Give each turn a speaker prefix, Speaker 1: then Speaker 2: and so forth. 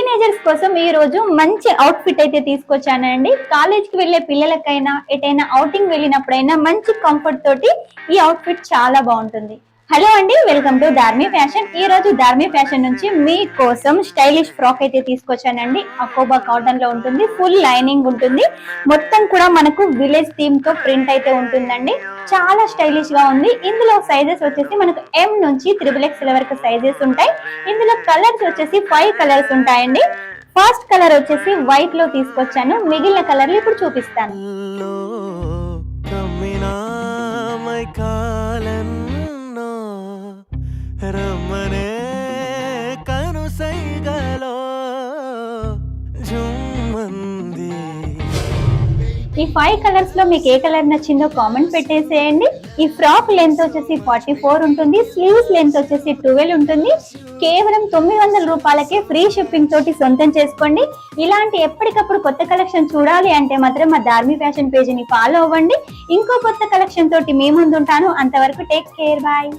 Speaker 1: Teenagers కోసం ఈ రోజు మంచి అవుట్ ఫిట్ అయితే తీసుకొచ్చానండి. కాలేజ్ కి వెళ్లే పిల్లలకైనా ఎటైనా ఔటింగ్ వెళ్ళినప్పుడైనా మంచి కంఫర్ట్ తోటి ఈ అవుట్ ఫిట్ చాలా బాగుంటుంది. హలో అండి, వెల్కమ్ టు ధార్మి ఫ్యాషన్. ఈ రోజు ధార్మి ఫ్యాషన్ నుంచి మీకోసం స్టైలిష్ ఫ్రాక్ అయితే తీసుకొచ్చానండి. అకోబా కాటన్ లో ఉంటుంది, ఫుల్ లైనింగ్ ఉంటుంది, మొత్తం కూడా మనకు విలేజ్ థీమ్ తో ప్రింట్ అయితే ఉంటుందండి. చాలా స్టైలిష్ గా ఉంది. ఇందులో సైజెస్ వచ్చేసి మనకు M నుంచి XXL వరకు సైజెస్ ఉంటాయి. ఇందులో కలర్స్ వచ్చేసి 5 కలర్స్ ఉంటాయండి. ఫస్ట్ కలర్ వచ్చేసి వైట్ లో తీసుకొచ్చాను, మిగిలిన కలర్లు ఇప్పుడు చూపిస్తాను. రమ్మనే కనుసైగలో జుమ్మంది. ఈ 5 కలర్స్ లో మీకు ఏ కలర్ నచ్చిందో కామెంట్ పెట్టేసేయండి. ఈ ఫ్రాక్ లెంత్ వచ్చేసి 44 ఉంటుంది, స్లీవ్స్ లెంత్ వచ్చేసి 12 ఉంటుంది. కేవలం 900 రూపాయలకే ఫ్రీ షిప్పింగ్ తోటి సొంతం చేసుకోండి. ఇలాంటి ఎప్పటికప్పుడు కొత్త కలెక్షన్ చూడాలి అంటే మాత్రం మా ధార్మి ఫ్యాషన్ పేజీని ఫాలో అవ్వండి. ఇంకో కొత్త కలెక్షన్ తోటి మీ ముందుంటాను. అంతవరకు టేక్ కేర్, బాయ్.